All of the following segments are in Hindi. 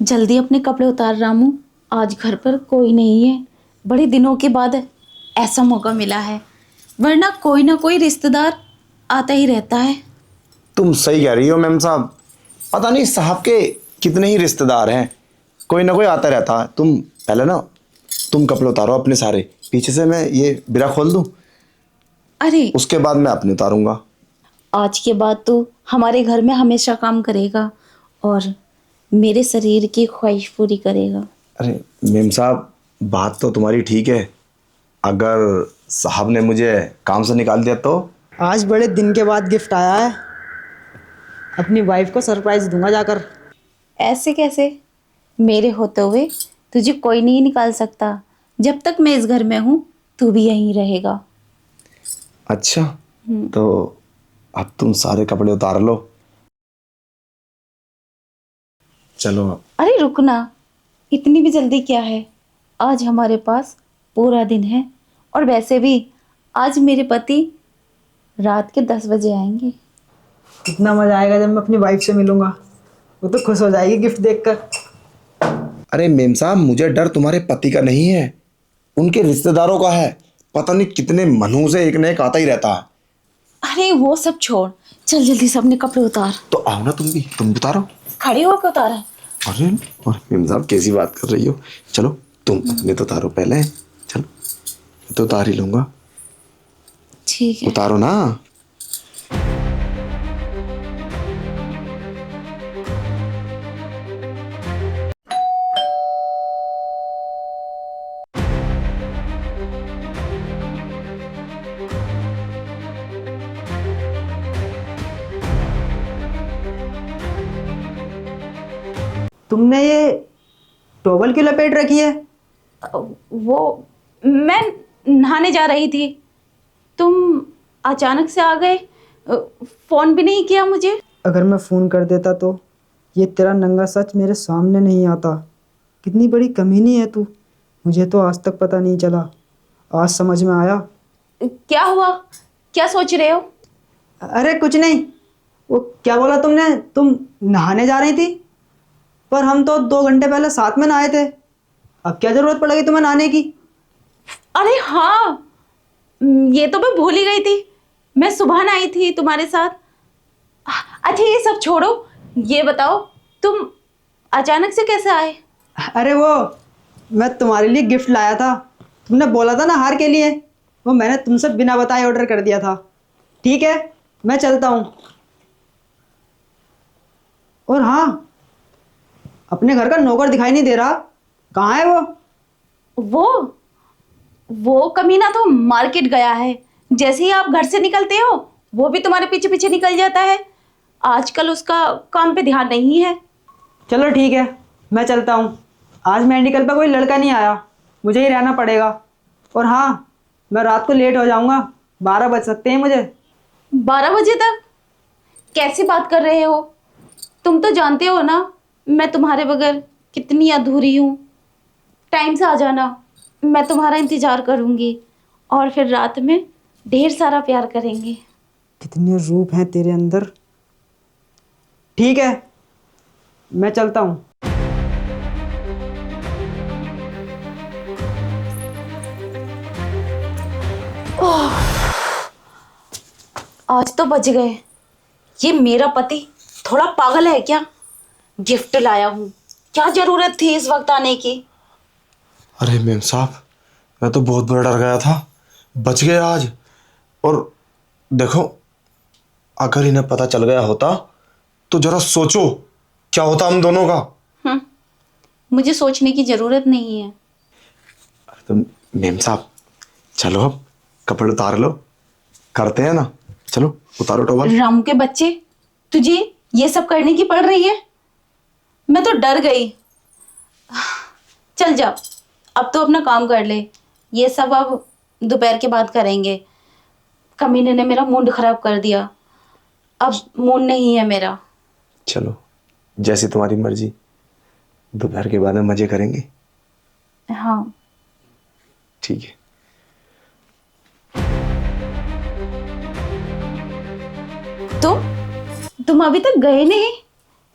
जल्दी अपने कपड़े उतार रामू, आज घर पर कोई नहीं है। बड़े दिनों के बाद ऐसा मौका मिला है, वरना कोई ना कोई रिश्तेदार आता ही रहता है। तुम सही कह रही हो मैम साहब, पता नहीं साहब के कितने ही रिश्तेदार हैं, कोई ना कोई आता रहता है। तुम पहले ना तुम कपड़े उतारो अपने सारे, पीछे से मैं ये बिरा खोल दूं, अरे उसके बाद मैं अपने उतारूंगा। आज के बाद तू हमारे घर में हमेशा काम करेगा और मेरे शरीर की ख्वाहिश पूरी करेगा। अरे मेम साहब, बात तो तुम्हारी ठीक है, अगर साहब ने मुझे काम से निकाल दिया तो? आज बड़े दिन के बाद गिफ्ट आया है, अपनी वाइफ को सरप्राइज दूंगा जाकर। ऐसे कैसे? मेरे होते हुए तुझे कोई नहीं निकाल सकता। जब तक मैं इस घर में हूँ तू भी यहीं रहेगा। अच्छा, तो अब तुम सारे कपड़े उतार लो, चलो अब। अरे रुकना, इतनी भी जल्दी क्या है? आज हमारे पास पूरा दिन है, और वैसे भी आज मेरे पति रात के 10 बजे आएंगे। कितना मजा आएगा जब मैं अपनी वाइफ से मिलूंगा, वो तो खुश हो जाएगी गिफ्ट देखकर। अरे मेम साहब, मुझे डर तुम्हारे पति का नहीं है, उनके रिश्तेदारों का है। पता नहीं कितने मनों से एक न एक आता ही रहता है। अरे वो सब छोड़, चल जल्दी से अपने कपड़े उतार। तो आओ ना, तुम भी उतारो। खड़े होकर उतारा। अरे मेम साहब कैसी बात कर रही हो, चलो तुम अपने तो उतारो पहले, चलो मैं तो उतार ही लूंगा। ठीक है। उतारो ना। तुमने ये टॉवल क्यों लपेट रखी है? वो मैं नहाने जा रही थी, तुम अचानक से आ गए, फोन भी नहीं किया मुझे। अगर मैं फ़ोन कर देता तो ये तेरा नंगा सच मेरे सामने नहीं आता। कितनी बड़ी कमीनी है तू, मुझे तो आज तक पता नहीं चला, आज समझ में आया। क्या हुआ? क्या सोच रहे हो? अरे कुछ नहीं। वो क्या बोला तुमने? तुम नहाने जा रही थी, पर हम तो 2 घंटे पहले साथ में नहाए थे। अब क्या ज़रूरत पड़ गई तुम्हें नहाने की? अरे हाँ, ये तो मैं भूल ही गई थी, मैं सुबह नहाई थी तुम्हारे साथ। अच्छा ये सब छोड़ो, ये बताओ तुम अचानक से कैसे आए? अरे वो मैं तुम्हारे लिए गिफ्ट लाया था, तुमने बोला था ना हार के लिए, वो मैंने तुमसे बिना बताए ऑर्डर कर दिया था। ठीक है, मैं चलता हूँ। और हाँ, अपने घर का नौकर दिखाई नहीं दे रहा, कहाँ है वो? वो कमीना तो मार्केट गया है। जैसे ही आप घर से निकलते हो वो भी तुम्हारे पीछे पीछे निकल जाता है। आजकल उसका काम पे ध्यान नहीं है। चलो ठीक है, मैं चलता हूँ। आज मेडिकल पर कोई लड़का नहीं आया, मुझे ही रहना पड़ेगा। और हाँ, मैं रात को लेट हो जाऊँगा, 12 बज सकते हैं मुझे। 12 बजे तक? कैसी बात कर रहे हो? तुम तो जानते हो ना मैं तुम्हारे बगैर कितनी अधूरी हूँ। टाइम से आ जाना, मैं तुम्हारा इंतजार करूँगी, और फिर रात में ढेर सारा प्यार करेंगे। कितने रूप हैं तेरे अंदर। ठीक है, मैं चलता हूँ। आज तो बच गए। ये मेरा पति थोड़ा पागल है क्या? गिफ्ट लाया हूँ, क्या जरूरत थी इस वक्त आने की? अरे मेम साहब, मैं तो बहुत बड़ा डर गया था, बच गए आज। और देखो, अगर इन्हें पता चल गया होता तो जरा सोचो क्या होता हम दोनों का। मुझे सोचने की जरूरत नहीं है। तो मेम साहब चलो, अब कपड़े उतार लो, करते हैं ना, चलो उतारो टॉवल। रामू के बच्चे, तुझे ये सब करने की पड़ रही है? मैं तो डर गई। चल जा, अब तो अपना काम कर ले, ये सब अब दोपहर के बाद करेंगे। कमीने ने मेरा मूड खराब कर दिया, अब मूड नहीं है मेरा। चलो जैसी तुम्हारी मर्जी, दोपहर के बाद में मजे करेंगे। हाँ ठीक है। तुम अभी तक गए नहीं?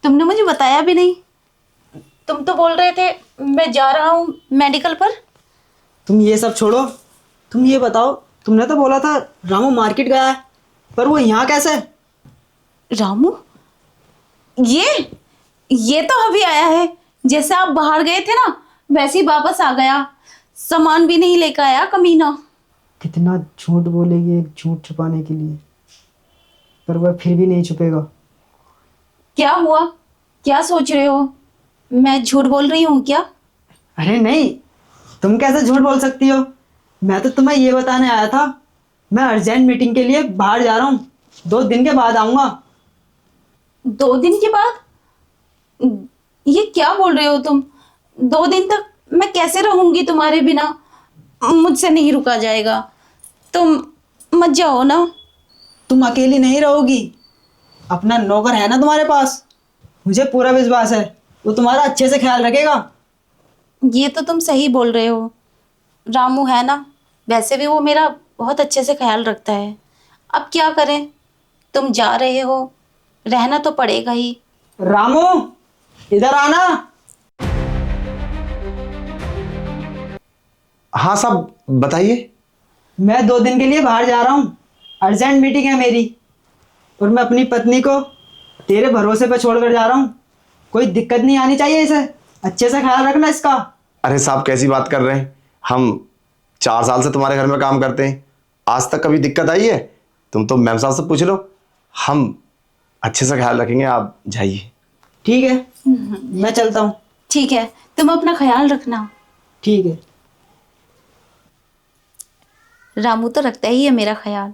तुमने मुझे बताया भी नहीं। तुम तो बोल रहे थे मैं जा रहा हूँ मेडिकल पर। तुम ये सब छोड़ो, तुम ये बताओ, तुमने तो बोला था रामू मार्केट गया है, पर वो यहाँ कैसे? रामू, ये तो अभी आया है। जैसे आप बाहर गए थे ना, वैसे ही वापस आ गया। सामान भी नहीं लेकर आया कमीना। कितना झूठ बोलेगी एक झूठ छुपाने के लिए, पर वह फिर भी नहीं छुपेगा। क्या हुआ? क्या सोच रहे हो? मैं झूठ बोल रही हूँ क्या? अरे नहीं, तुम कैसे झूठ बोल सकती हो? मैं तो तुम्हें ये बताने आया था, मैं अर्जेंट मीटिंग के लिए बाहर जा रहा हूँ, 2 दिन के बाद आऊँगा। 2 दिन के बाद? ये क्या बोल रहे हो तुम? 2 दिन तक मैं कैसे रहूंगी तुम्हारे बिना? मुझसे नहीं रुका जाएगा। तुम मत जाओ ना। तुम अकेली नहीं रहोगी, अपना नौकर है ना तुम्हारे पास, मुझे पूरा विश्वास है वो तुम्हारा अच्छे से ख्याल रखेगा। ये तो तुम सही बोल रहे हो। रामू है ना, वैसे भी वो मेरा बहुत अच्छे से ख्याल रखता है। अब क्या करें, तुम जा रहे हो, रहना तो पड़ेगा ही। रामू, इधर आना। हाँ साहब, बताइए। मैं 2 दिन के लिए बाहर जा रहा हूँ, अर्जेंट मीटिंग है मेरी, और मैं अपनी पत्नी को तेरे भरोसे पे छोड़कर जा रहा हूँ। कोई दिक्कत नहीं आनी चाहिए इसे, अच्छे से ख्याल रखना इसका। अरे साहब, कैसी बात कर रहे हैं? हम 4 साल से तुम्हारे घर में काम करते हैं, आज तक कभी दिक्कत आई है? तुम तो मैम साहब से पूछ लो, हम अच्छे से ख्याल रखेंगे, आप जाइए। ठीक है, मैं चलता हूँ। ठीक है, तुम अपना ख्याल रखना। ठीक है। रामू तो रखता ही है मेरा ख्याल।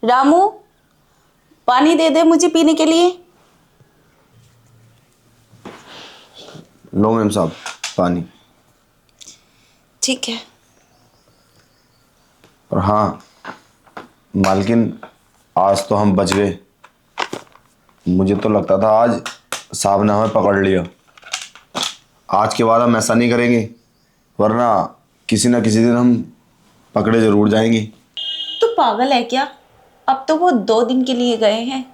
रामू, पानी दे दे मुझे पीने के लिए। लो मैम साहब, पानी। ठीक है। और हाँ मालकिन, आज तो हम बच गए। मुझे तो लगता था आज साहब ने हमें पकड़ लिया। आज के बाद हम ऐसा नहीं करेंगे, वरना किसी ना किसी दिन हम पकड़े जरूर जाएंगे। तू पागल है क्या? अब तो वो 2 दिन के लिए गए हैं,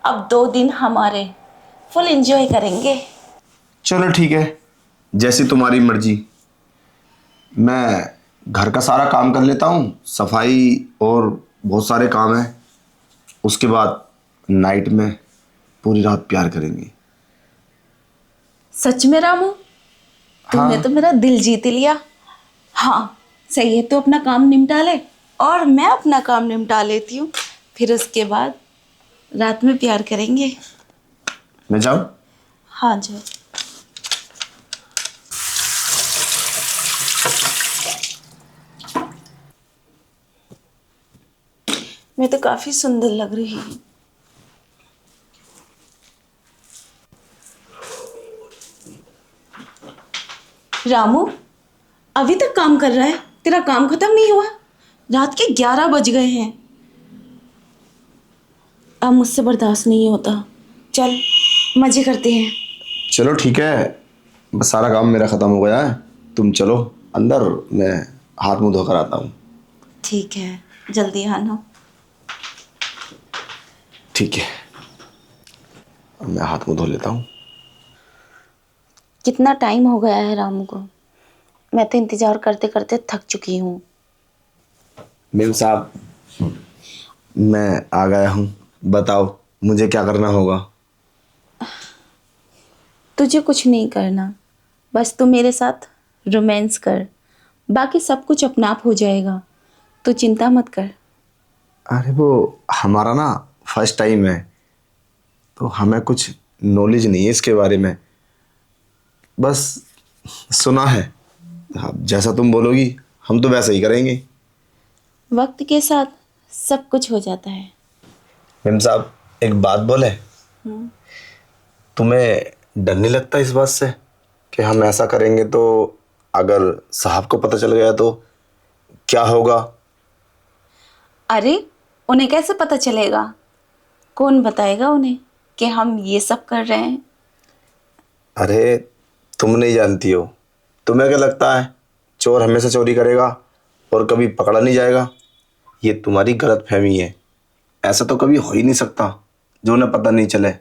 अब 2 दिन हमारे फुल एंजॉय करेंगे। चलो ठीक है, जैसी तुम्हारी मर्जी। मैं घर का सारा काम कर लेता हूँ, सफाई और बहुत सारे काम हैं। उसके बाद नाइट में पूरी रात प्यार करेंगे। सच में रामू, तुमने तो मेरा दिल जीत लिया। हाँ सही है, तो अपना काम निपटा ले और मैं अपना काम निपटा लेती हूँ, फिर उसके बाद रात में प्यार करेंगे। मैं जाऊँ? हाँ जो मैं तो काफी सुंदर लग रही हूँ। रामू, अभी तक काम कर रहा है? तेरा काम खत्म नहीं हुआ? रात के 11 बज गए हैं। अब मुझसे बर्दाश्त नहीं होता। चल मजे करते हैं। चलो ठीक है, बस सारा काम मेरा ख़त्म हो गया है। तुम चलो अंदर, मैं हाथ मुंह धोकर आता हूँ। ठीक है, जल्दी आना। ठीक है, अब मैं हाथ मुंह धो लेता हूँ। कितना टाइम हो गया है रामू को? मैं तो इंतजार करते करते थक चुकी हूँ। मेम साहब, मैं आ गया हूँ, बताओ मुझे क्या करना होगा? तुझे कुछ नहीं करना, बस तू मेरे साथ रोमांस कर, बाकी सब कुछ अपना आप हो जाएगा। तू चिंता मत कर। अरे वो हमारा ना फर्स्ट टाइम है, तो हमें कुछ नॉलेज नहीं है इसके बारे में, बस सुना है। अब जैसा तुम बोलोगी हम तो वैसा ही करेंगे। वक्त के साथ सब कुछ हो जाता है। मेम साहब, एक बात बोले, तुम्हें डर नहीं लगता इस बात से कि हम ऐसा करेंगे तो अगर साहब को पता चल गया तो क्या होगा? अरे उन्हें कैसे पता चलेगा? कौन बताएगा उन्हें कि हम ये सब कर रहे हैं? अरे तुम नहीं जानती हो, तुम्हें क्या लगता है चोर हमेशा चोरी करेगा? और कभी पकड़ा नहीं जाएगा, ये तुम्हारी गलत फहमी है। ऐसा तो कभी हो ही नहीं सकता जो उन्हें पता नहीं चले।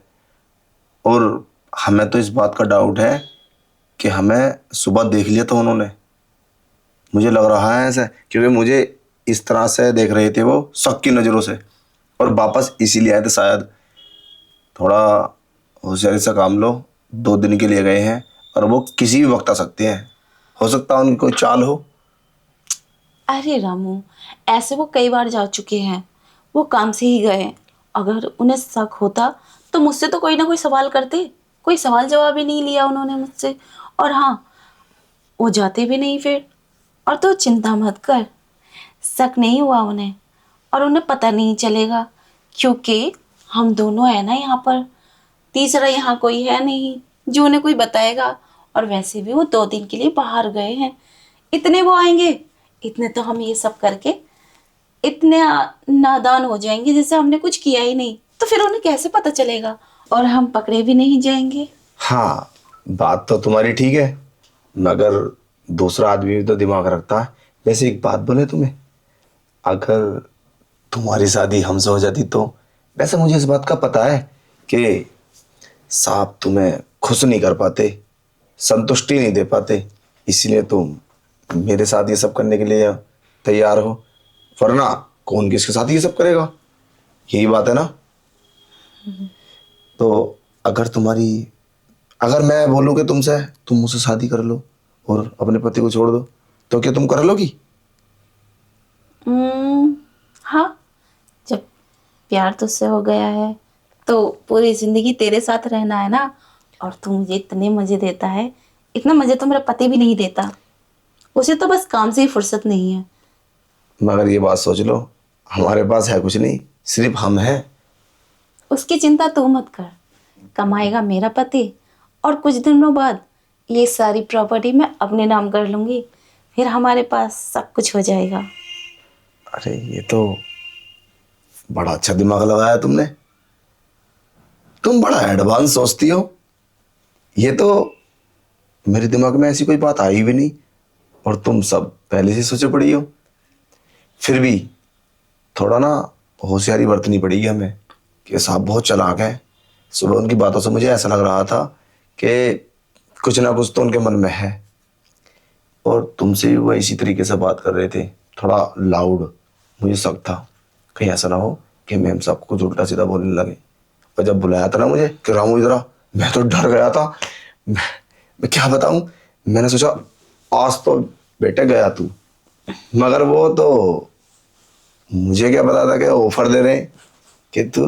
और हमें तो इस बात का डाउट है कि हमें सुबह देख लिया था उन्होंने। मुझे लग रहा है ऐसा, क्योंकि मुझे इस तरह से देख रहे थे वो, शक की नज़रों से, और वापस इसीलिए आए थे शायद। थोड़ा होशियारी से काम लो, 2 दिन के लिए गए हैं और वो किसी भी वक्त आ सकते हैं। हो सकता है उनकी कोई चाल हो। अरे रामू, ऐसे वो कई बार जा चुके हैं, वो काम से ही गए। अगर उन्हें शक होता तो मुझसे तो कोई ना कोई सवाल करते। कोई सवाल जवाब ही नहीं लिया उन्होंने मुझसे। और हाँ, वो जाते भी नहीं फिर। और तो चिंता मत कर, शक नहीं हुआ उन्हें, और उन्हें पता नहीं चलेगा, क्योंकि हम दोनों हैं ना यहाँ पर। तीसरा यहाँ कोई है नहीं जो उन्हें कोई बताएगा। और वैसे भी वो 2 दिन के लिए बाहर गए हैं, इतने वो आएंगे, इतने तो हम ये सब करके इतने नादान हो जाएंगे जैसे हमने कुछ किया ही नहीं। तो फिर उन्हें कैसे पता चलेगा, और हम पकड़े भी नहीं जाएंगे। हाँ, बात तो तुम्हारी ठीक है, मगर दूसरा आदमी भी तो दिमाग रखता है। वैसे एक बात बोले तुम्हें, अगर तुम्हारी शादी हमसे हो जाती तो, वैसे मुझे इस बात का पता है कि साहब तुम्हें खुश नहीं कर पाते, संतुष्टि नहीं दे पाते, इसलिए तुम मेरे साथ ये सब करने के लिए तैयार हो। वरना कौन किसके साथ ये सब करेगा, यही बात है ना। तो अगर मैं बोलूँ कि तुमसे, तुम मुझसे शादी कर लो और अपने पति को छोड़ दो, तो क्या तुम कर लोगी? हाँ, जब प्यार तुझसे हो गया है तो पूरी जिंदगी तेरे साथ रहना है ना। और तू मुझे इतने मजे देता है, इतना मजे तो मेरा पति भी नहीं देता। उसे तो बस काम से ही फुर्सत नहीं है। मगर ये बात सोच लो, हमारे पास है कुछ नहीं, सिर्फ हम हैं। उसकी चिंता तू मत कर, कमाएगा मेरा पति, और कुछ दिनों बाद ये सारी प्रॉपर्टी मैं अपने नाम कर लूंगी। फिर हमारे पास सब कुछ हो जाएगा। अरे ये तो बड़ा अच्छा दिमाग लगाया तुमने, तुम बड़ा एडवांस सोचती हो। ये तो मेरे दिमाग में ऐसी कोई बात आई भी नहीं, और तुम सब पहले से सोचे पड़ी हो। फिर भी थोड़ा ना होशियारी बरतनी पड़ेगी हमें, कि साहब बहुत चालाक है। सुबह उनकी बातों से मुझे ऐसा लग रहा था कि कुछ ना कुछ तो उनके मन में है। और तुमसे भी वो इसी तरीके से बात कर रहे थे, थोड़ा लाउड। मुझे शक था कहीं ऐसा ना हो कि मैम साहब को कुछ उल्टा सीधा बोलने लगे। और जब बुलाया था ना मुझे कि रामू इधर आ, मैं तो डर गया था। मैं क्या बताऊं, मैंने सोचा आज तो बेटे गया तू। मगर वो तो, मुझे क्या पता था कि ऑफर दे रहे हैं कि तू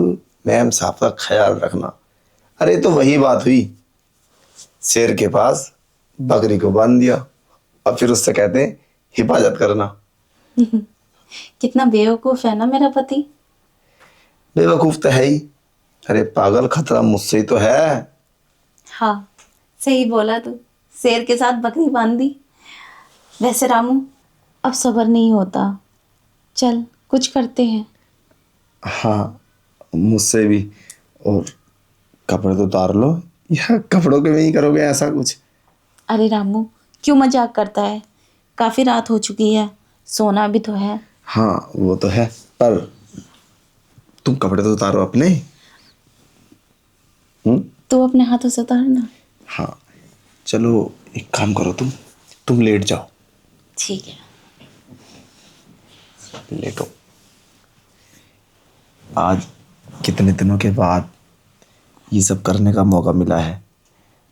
मैम साहब का ख्याल रखना। अरे तो वही बात हुई, शेर के पास बकरी को बांध दिया और फिर उससे कहते हैं हिफाजत करना। कितना बेवकूफ है ना मेरा पति। बेवकूफ तो है ही। अरे पागल, खतरा मुझसे ही तो है। हाँ, सही बोला तू, शेर के साथ बकरी बांध दी। वैसे रामू, अब सब्र नहीं होता, चल कुछ करते हैं। हाँ, मुझसे भी। और कपड़े तो उतार लो, या कपड़ों के में ही करोगे ऐसा कुछ? अरे रामू, क्यों मजाक करता है? काफी रात हो चुकी है, सोना भी तो है। हाँ वो तो है, पर तुम कपड़े तो उतारो अपने। तू अपने हाथों से उतारना। हाँ चलो, एक काम करो, तुम लेट जाओ। ठीक है। लेटो। आज कितने दिनों के बाद ये सब करने का मौका मिला है।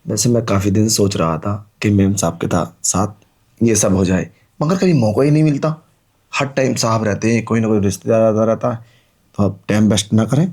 वैसे मैं काफ़ी दिन सोच रहा था कि मैम साहब के साथ ये सब हो जाए, मगर कभी मौका ही नहीं मिलता। हर टाइम साहब रहते हैं, कोई ना कोई रिश्तेदार आता रहता है, तो अब टाइम वेस्ट ना करें।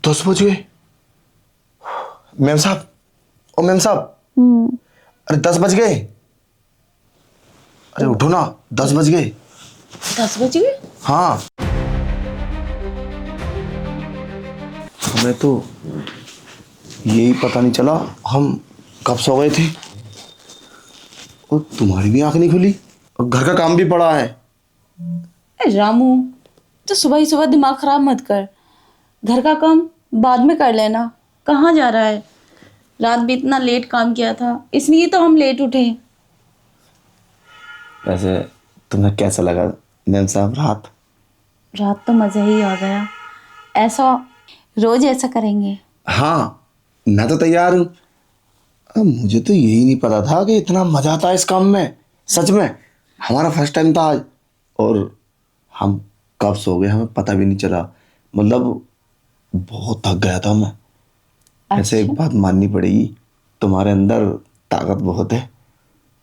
तो 10 बज गए। मैम साहब, ओ मैम साहब, अरे 10 बज गए। अरे उठो ना, 10 बज गए। 10 बज गए? हाँ, हमें तो यही पता नहीं चला हम कब सो गए थे। और तुम्हारी भी आंख नहीं खुली और घर का काम भी पड़ा है। रामू, तो सुबह ही सुबह दिमाग खराब मत कर। घर का काम बाद में कर लेना। कहाँ जा रहा है? रात भी इतना लेट काम किया था, इसलिए तो हम लेट उठे। वैसे तुम्हें कैसा लगा मैम साहब रात? रात तो मज़ा ही आ गया। ऐसा रोज ऐसा करेंगे। हाँ, मैं तो तैयार हूँ। अब मुझे तो यही नहीं पता था कि इतना मजा आता है इस काम में। सच में हमारा फर्स्ट टाइम था आज। और हम कब सो गए हमें पता भी नहीं चला। मतलब बहुत थक गया था मैं। ऐसे एक बात माननी पड़ेगी, तुम्हारे अंदर ताकत बहुत है,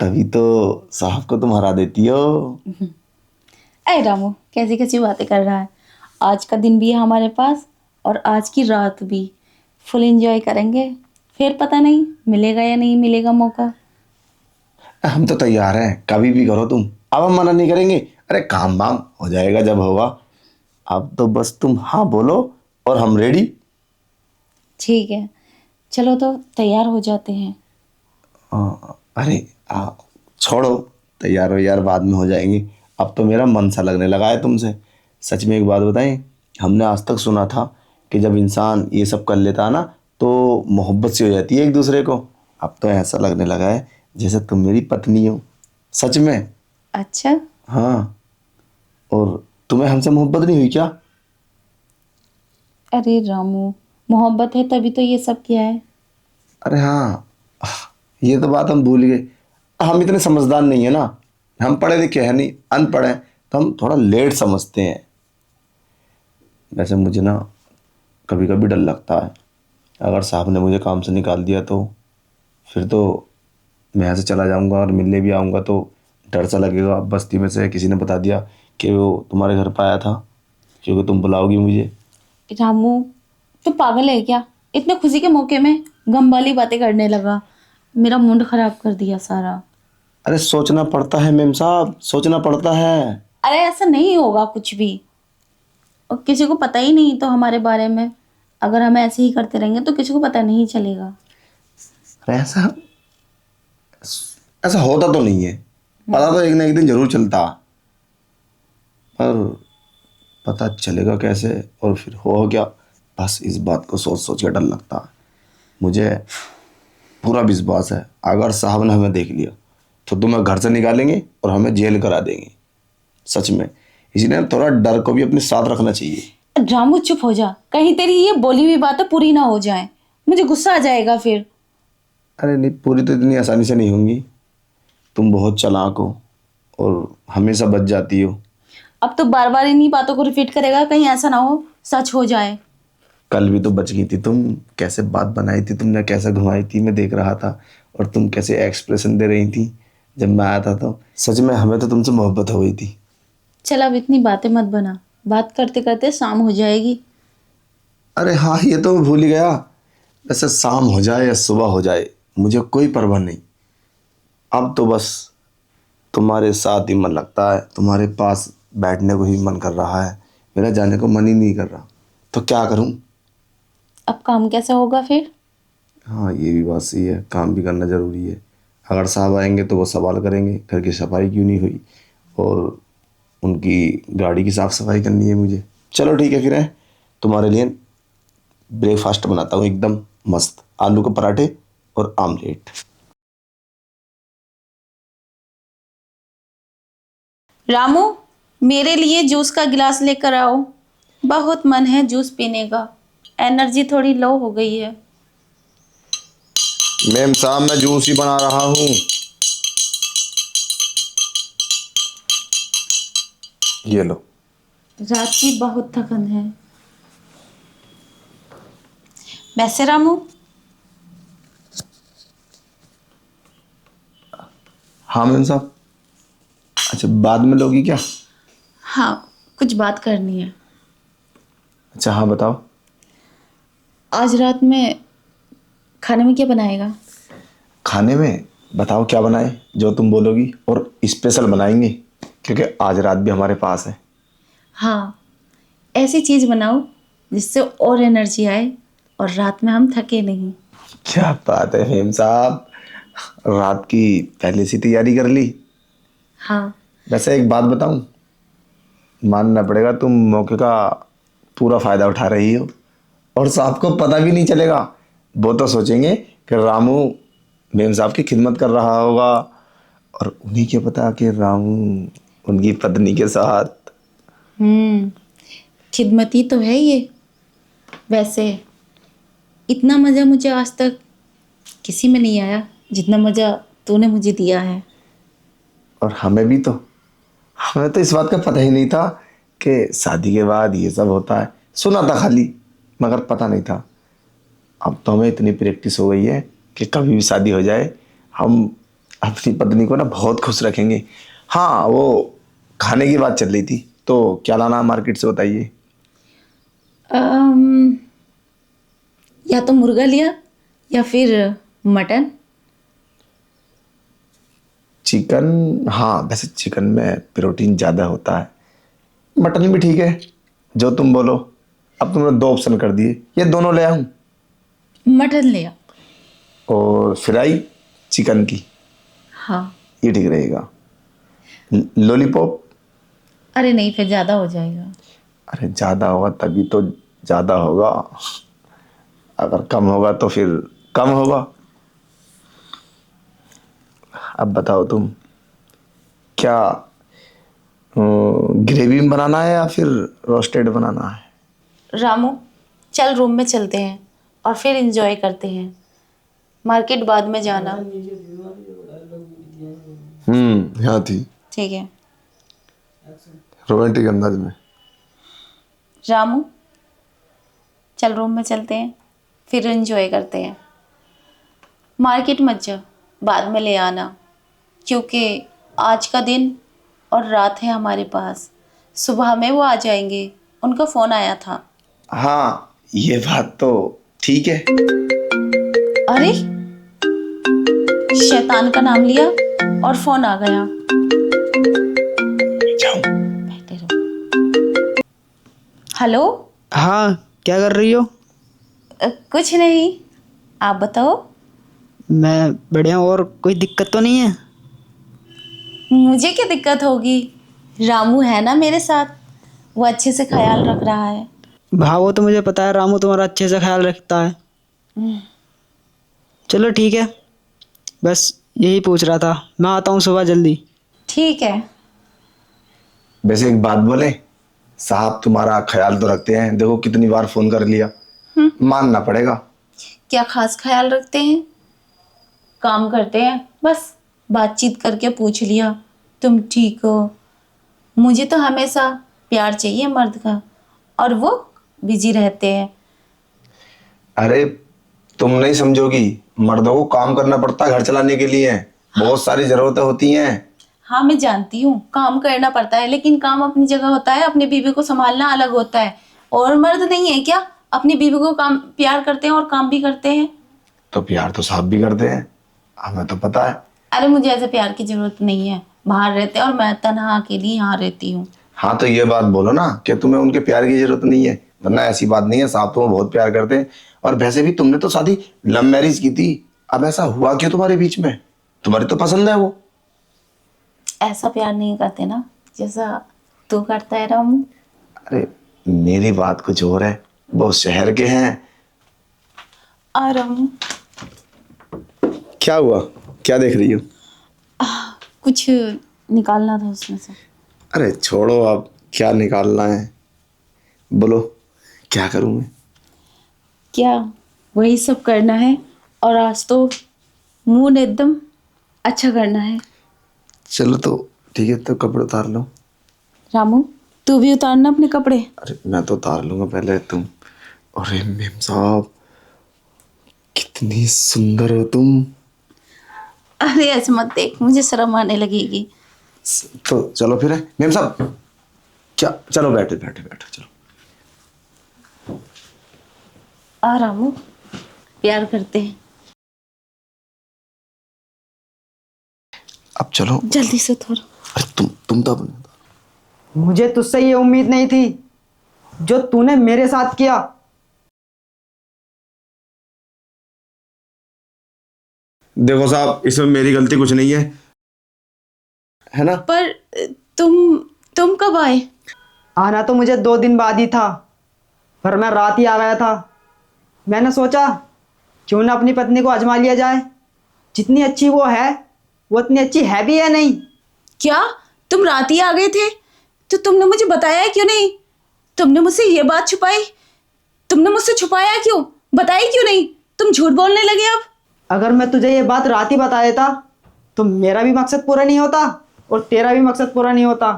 तभी तो साहब को तुम हरा देती हो। अरे रामू, कैसी कैसी बातें कर रहा है। आज का दिन भी है हमारे पास, और आज की रात भी फुल एंजॉय करेंगे। फिर पता नहीं मिलेगा या नहीं मिलेगा मौका। हम तो तैयार हैं, कभी भी करो तुम। अब हम मना नहीं करेंगे। अरे काम वाम हो जाएगा जब होगा। अब तो बस तुम हाँ बोलो और हम रेडी। ठीक है, चलो तो तैयार हो जाते हैं। अरे छोड़ो, तैयार हो यार बाद में हो जाएंगे। अब तो मेरा मन सा लगने लगा है तुमसे। सच में एक बात बताएं, हमने आज तक सुना था कि जब इंसान ये सब कर लेता है ना तो मोहब्बत सी हो जाती है एक दूसरे को। अब तो ऐसा लगने लगा है जैसे तुम मेरी पत्नी हो। सच में। अच्छा। हाँ, और तुम्हें हमसे मोहब्बत नहीं हुई क्या? अरे रामू, मोहब्बत है तभी तो ये सब किया है। अरे हाँ, ये तो बात हम भूल गए। हम इतने समझदार नहीं है ना। हम पढ़े लिखे हैं नहीं, अनपढ़ हैं, तो हम थोड़ा लेट समझते हैं। वैसे मुझे ना कभी कभी डर लगता है, अगर साहब ने मुझे काम से निकाल दिया तो फिर तो मैं यहाँ से चला जाऊँगा और मिलने भी आऊँगा तो डर सा लगेगा। बस्ती में से किसी ने बता दिया कि वो तुम्हारे घर पर आया था, क्योंकि तुम बुलाओगी मुझे। रामू, तू पागल है क्या? इतने खुशी के मौके में गम वाली बातें करने लगा। मेरा मूड खराब कर दिया सारा। अरे सोचना पड़ता है मेम साहब, सोचना पड़ता है। अरे ऐसा नहीं होगा कुछ भी, और किसी को पता ही नहीं तो हमारे बारे में। अगर हम ऐसे ही करते रहेंगे तो किसी को पता नहीं चलेगा। अरे ऐसा ऐसा होता तो नहीं है, पता तो एक ना एक दिन जरूर चलता, पर पता चलेगा कैसे और फिर हो क्या। बस इस बात को सोच सोच के डर लगता है। मुझे पूरा विश्वास है अगर साहब ने हमें देख लिया तो तुम्हें घर से निकालेंगे और हमें जेल करा देंगे। सच में, इसलिए थोड़ा डर को भी अपने साथ रखना चाहिए। रामू चुप हो जा, कहीं तेरी ये बोली हुई बातें पूरी ना हो जाए। मुझे गुस्सा आ जाएगा फिर। अरे नहीं, पूरी तो इतनी आसानी से नहीं होंगी। तुम बहुत चालाक हो और हमेशा बच जाती हो। अब तो बार बार इन्हीं बातों को रिपीट करेगा, कहीं ऐसा ना हो सच हो जाए। कल भी तो बच गई थी तुम। कैसे बात बनाई थी तुमने, कैसे घुमाई थी, मैं देख रहा था। और तुम कैसे एक्सप्रेशन दे रही थी जब मैं आया था। तो सच में हमें तो तुमसे मोहब्बत हो गई थी। चल अब इतनी बातें मत बना, बात करते करते शाम हो जाएगी। अरे हाँ, ये तो मैं भूल ही गया। वैसे शाम हो जाए या सुबह हो जाए मुझे कोई परवाह नहीं। अब तो बस तुम्हारे साथ ही मन लगता है, तुम्हारे पास बैठने को ही मन कर रहा है। मेरा जाने को मन ही नहीं कर रहा, तो क्या करूं। अब काम कैसे होगा फिर? हाँ, ये भी बात सही है, काम भी करना ज़रूरी है। अगर साहब आएंगे तो वो सवाल करेंगे घर की सफाई क्यों नहीं हुई, और उनकी गाड़ी की साफ़ सफाई करनी है मुझे। चलो ठीक है, फिर है तुम्हारे लिए ब्रेकफास्ट बनाता हूँ एकदम मस्त, आलू के पराठे और आमलेट। रामू, मेरे लिए जूस का गिलास लेकर आओ। बहुत मन है जूस पीने का, एनर्जी थोड़ी लो हो गई है। मैम साहब, मैं जूस ही बना रहा हूँ। ये लो। रात की बहुत थकन है। वैसे रामू, हाँ मैम साहब। अच्छा, बाद में लोगी क्या? हाँ, कुछ बात करनी है। अच्छा हाँ, बताओ। आज रात में खाने में क्या बनाएगा? खाने में बताओ क्या बनाए, जो तुम बोलोगी और स्पेशल बनाएंगे। क्योंकि आज रात भी हमारे पास है। हाँ, ऐसी चीज़ बनाओ जिससे और एनर्जी आए और रात में हम थके नहीं। क्या बात है मेम साहब, रात की पहले से तैयारी कर ली। हाँ। वैसे एक बात बताऊं, मानना पड़ेगा तुम मौके का पूरा फायदा उठा रही हो और साहब को पता भी नहीं चलेगा। वो तो सोचेंगे कि रामू मेम साहब की खिदमत कर रहा होगा और उन्हीं के पता कि रामू उनकी पत्नी के साथ। खिदमती तो है ये। वैसे इतना मज़ा मुझे आज तक किसी में नहीं आया जितना मज़ा तूने मुझे दिया है। और हमें तो इस बात का पता ही नहीं था कि शादी के बाद ये सब होता है। सुना था खाली, मगर पता नहीं था। अब तो हमें इतनी प्रैक्टिस हो गई है कि कभी भी शादी हो जाए हम अपनी पत्नी को ना बहुत खुश रखेंगे। हाँ, वो खाने की बात चल रही थी, तो क्या लाना मार्केट से बताइए। अम, या तो मुर्गा लिया या फिर मटन। चिकन, हाँ वैसे चिकन में प्रोटीन ज़्यादा होता है। मटन भी ठीक है, जो तुम बोलो। अब तुमने दो ऑप्शन कर दिए, ये दोनों ले आऊँ? मटन लिया। और फ्राई चिकन की, हाँ। ये ठीक रहेगा। लॉलीपॉप? अरे नहीं, फिर ज़्यादा हो जाएगा। अरे ज़्यादा होगा तभी तो ज़्यादा होगा, अगर कम होगा तो फिर कम होगा। अब बताओ तुम, क्या ग्रेवी में बनाना है या फिर रोस्टेड बनाना है? रामू, चल रूम में चलते हैं और फिर एंजॉय करते हैं। मार्केट बाद में जाना। यहाँ थी, ठीक है। रोमांटिक अंदाज में। रामू, चल रूम में चलते हैं, फिर एंजॉय करते हैं। मार्केट मत जा, बाद में ले आना, क्योंकि आज का दिन और रात है हमारे पास। सुबह में वो आ जाएंगे, उनका फ़ोन आया था। हाँ, ये बात तो ठीक है। अरे, शैतान का नाम लिया और फ़ोन आ गया। जाओ। बैठे रहो। हेलो। हाँ, क्या कर रही हो? कुछ नहीं, आप बताओ। मैं बढ़िया हूँ। और कोई दिक्कत तो नहीं है? मुझे क्या दिक्कत होगी, रामू है ना मेरे साथ, वो अच्छे से ख्याल रख रहा है। हाँ, वो तो मुझे पता है, रामू तुम्हारा अच्छे से ख्याल रखता है। चलो ठीक है, बस यही पूछ रहा था। मैं आता हूँ सुबह जल्दी। ठीक है। वैसे एक बात बोले, साहब तुम्हारा ख्याल तो रखते हैं, देखो कितनी बार फोन कर लिया। मानना पड़ेगा। क्या खास ख्याल रखते हैं, काम करते हैं बस, बातचीत करके पूछ लिया तुम ठीक हो। मुझे तो हमेशा प्यार चाहिए मर्द का, और वो बिजी रहते हैं। अरे तुम नहीं समझोगी, मर्दों को काम करना पड़ता है घर चलाने के लिए, बहुत सारी जरूरतें होती हैं। हाँ, मैं जानती हूँ काम करना पड़ता है, लेकिन काम अपनी जगह होता है, अपनी बीवी को संभालना अलग होता है। और मर्द नहीं है क्या, अपनी बीवी को काम प्यार करते हैं और काम भी करते हैं। तो प्यार तो साहब भी करते हैं, हमें तो पता है। अरे मुझे ऐसे प्यार की जरूरत नहीं है, बाहर रहते हैं और मैं तनहा अकेली यहाँ रहती हूँ। हाँ तो ये बात बोलो ना कि तुम्हें उनके प्यार की जरूरत नहीं है, वरना ऐसी बात नहीं है, साहब तुम्हें बहुत प्यार करते हैं। और वैसे भी तुमने तो शादी लव मैरिज की थी, अब ऐसा हुआ क्यों तुम्हारे बीच में? तुम्हारी तो पसंद है वो। ऐसा प्यार नहीं करते ना जैसा तू करता है रामू। अरे मेरी बात कुछ और है, वो शहर के हैं। आ रामू, क्या हुआ, क्या देख रही हो? कुछ निकालना था उसमें से। अरे छोड़ो, अब क्या निकालना है, बोलो क्या करूं मैं? क्या, वही सब करना है, और आज तो मूड एकदम अच्छा करना है। चलो तो ठीक है, तो कपड़े उतार लो। रामू, तू भी उतारना अपने कपड़े। अरे मैं तो उतार लूंगा, पहले तुम। अरे मेम साहब, कितनी सुंदर हो तुम। अरे ऐसे मत देख, मुझे शर्म आने लगेगी। तो चलो फिर मेम साहब, क्या, चलो बैठे बैठे बैठे चलो। आ रामू, प्यार करते हैं। अब चलो। जल्दी से थोड़ा। अरे तुम तो अपने मुझे तुझसे ये उम्मीद नहीं थी जो तूने मेरे साथ किया। देखो साहब, इसमें मेरी गलती कुछ नहीं है ना? पर तुम कब आए? आना तो मुझे 2 दिन बाद ही था, पर मैं रात ही आ गया था। मैंने सोचा क्यों ना अपनी पत्नी को आजमा लिया जाए। जितनी अच्छी वो है, वो उतनी अच्छी है भी है नहीं। क्या तुम रात ही आ गए थे? तो तुमने मुझे बताया क्यों नहीं? तुमने मुझसे ये बात छुपाई? तुमने मुझसे छुपाया क्यों? बताई क्यों नहीं? तुम झूठ बोलने लगे अब। अगर मैं तुझे ये बात रात ही बता देता तो मेरा भी मकसद पूरा नहीं होता और तेरा भी मकसद पूरा नहीं होता।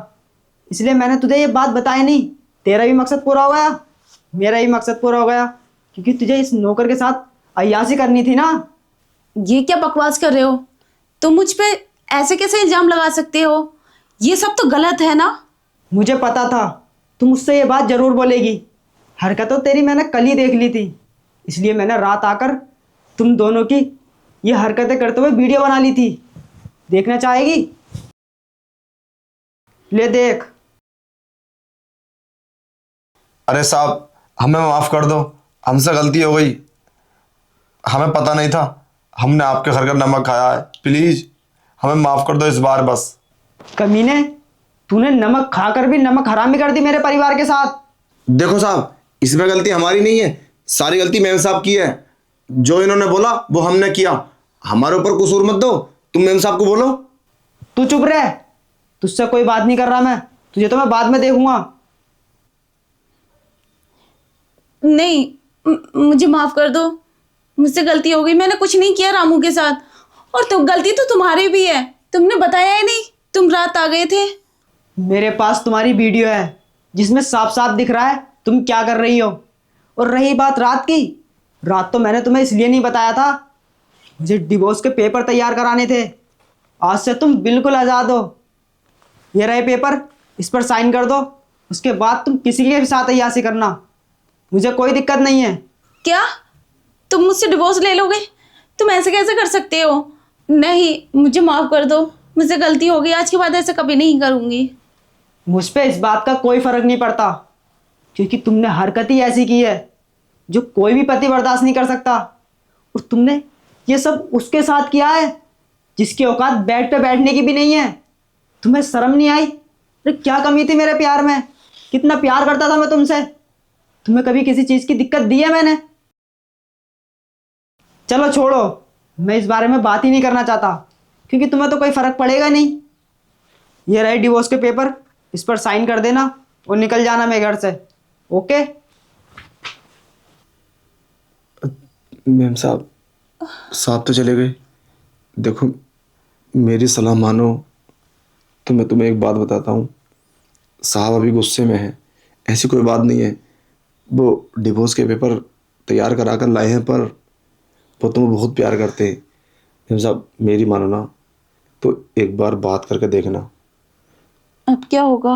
इसलिए मैंने तुझे ये बात बताई नहीं। तेरा भी मकसद पूरा हो गया, मेरा भी मकसद पूरा हो गया, क्योंकि तुझे इस नौकर के साथ अय्याशी करनी थी ना। ये क्या बकवास कर रहे हो? तुम मुझ पे ऐसे कैसे इल्जाम लगा सकते हो? ये सब तो गलत है ना। मुझे पता था तुम मुझसे ये बात जरूर बोलेगी। हरकतों तेरी मैंने कल ही देख ली थी, इसलिए मैंने रात आकर तुम दोनों की ये हरकतें करते हुए वीडियो बना ली थी। देखना चाहेगी? ले देख। अरे साहब, हमें माफ कर दो, हमसे गलती हो गई। हमें पता नहीं था, हमने आपके घर का नमक खाया है। प्लीज हमें माफ कर दो इस बार बस। कमीने, तूने नमक खाकर भी नमक हरामी कर दी मेरे परिवार के साथ। देखो साहब, इसमें गलती हमारी नहीं है, सारी गलती मेम साहब की है। जो इन्होंने बोला वो हमने किया, हमारे ऊपर कसूर मत दो। तुम मेम साहब को बोलो। तू चुप रह, तुझसे कोई बात नहीं कर रहा मैं। तुझे तो मैं बाद में देखूंगा। नहीं, मुझे माफ कर दो। मुझसे गलती हो गई, मैंने कुछ नहीं किया रामू के साथ। और तो गलती तो तुम्हारी भी है, तुमने बताया ही नहीं। तुम रात आ गए थे। मेरे पास तुम्हारी वीडियो है जिसमें साफ साफ दिख रहा है तुम क्या कर रही हो। और रही बात रात की, रात तो मैंने तुम्हें इसलिए नहीं बताया था, मुझे डिवोर्स के पेपर तैयार कराने थे। आज से तुम बिल्कुल आज़ाद हो। ये रहे पेपर, इस पर साइन कर दो। उसके बाद तुम किसी के भी साथ अय्याशी करना, मुझे कोई दिक्कत नहीं है। क्या तुम मुझसे डिवोर्स ले लोगे? तुम ऐसे कैसे कर सकते हो? नहीं, मुझे माफ कर दो। मुझसे गलती हो गई, आज के बाद ऐसा कभी नहीं करूंगी। मुझ पे इस बात का कोई फर्क नहीं पड़ता, क्योंकि तुमने हरकत ही ऐसी की है जो कोई भी पति बर्दाश्त नहीं कर सकता। और तुमने ये सब उसके साथ किया है जिसकी औकात बेड पे बैठने की भी नहीं है। तुम्हें शर्म नहीं आई? अरे क्या कमी थी मेरे प्यार में? कितना प्यार करता था मैं तुमसे। तुम्हें कभी किसी चीज़ की दिक्कत दी है मैंने? चलो छोड़ो, मैं इस बारे में बात ही नहीं करना चाहता, क्योंकि तुम्हें तो कोई फर्क पड़ेगा नहीं। ये रहे डिवोर्स के पेपर, इस पर साइन कर देना और निकल जाना मेरे घर से। ओके? मेम साहब, साहब तो चले गए। देखो, मेरी सलाह मानो तो मैं तुम्हें एक बात बताता हूँ। साहब अभी गुस्से में है, ऐसी कोई बात नहीं है। वो डिवोर्स के पेपर तैयार करा कर लाए हैं, पर वो तुम्हें बहुत प्यार करते हैं। मेम साहब, मेरी मानो ना तो एक बार बात करके देखना। अब क्या होगा?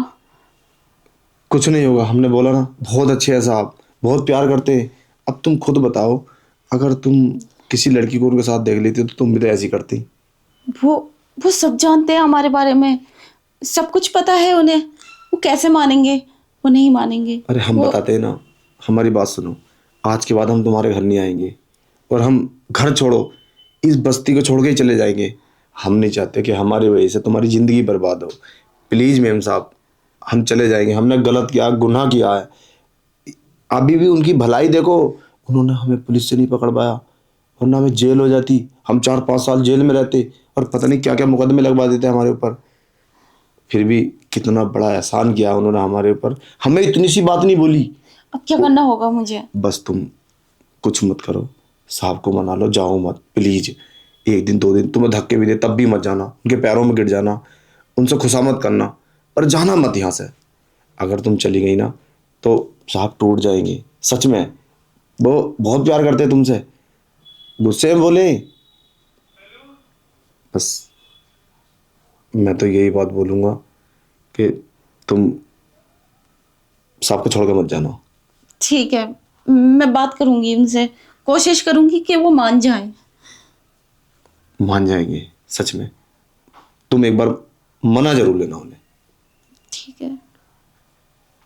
कुछ नहीं होगा, हमने बोला ना, बहुत अच्छे हैं साहब, बहुत प्यार करते हैं। अब तुम खुद बताओ, अगर तुम किसी लड़की को उनके साथ देख लेती तो तुम भी तो ऐसी करती। वो वो सब जानते हैं हमारे बारे में, सब कुछ पता है उन्हें। वो कैसे मानेंगे? वो नहीं मानेंगे। अरे हम वो बताते हैं ना, हमारी बात सुनो। आज के बाद हम तुम्हारे घर नहीं आएंगे, और हम घर छोड़ो, इस बस्ती को छोड़ के ही चले जाएंगे। हम नहीं चाहते कि हमारी वजह से तुम्हारी ज़िंदगी बर्बाद हो। प्लीज़ मेम साहब, हम चले जाएंगे। हमने गलत किया, गुनाह किया है। अभी भी उनकी भलाई देखो, उन्होंने हमें पुलिस से नहीं पकड़ पाया, वरना हमें जेल हो जाती। हम 4-5 साल जेल में रहते और पता नहीं क्या क्या मुकदमे लगवा देते हमारे ऊपर। फिर भी कितना बड़ा एहसान किया उन्होंने हमारे ऊपर, हमें इतनी सी बात नहीं बोली। अब क्या करना होगा मुझे? बस तुम कुछ मत करो, साहब को मना लो, जाओ मत प्लीज। 1 दिन 2 दिन तुम्हें धक्के भी दे तब भी मत जाना, उनके पैरों में गिर जाना, उनसे खुशामत करना, पर जाना मत यहाँ से। अगर तुम चली गई ना तो साहब टूट जाएंगे, सच में। वो बहुत प्यार करते हैं तुमसे, गुस्से में बोले। बस मैं तो यही बात बोलूँगा कि तुम साहब को छोड़ के मत जाना। ठीक है, मैं बात करूंगी उनसे, कोशिश करूंगी कि वो मान जाए। मान जाएंगे, सच में। तुम एक बार मना जरूर लेना उन्हें।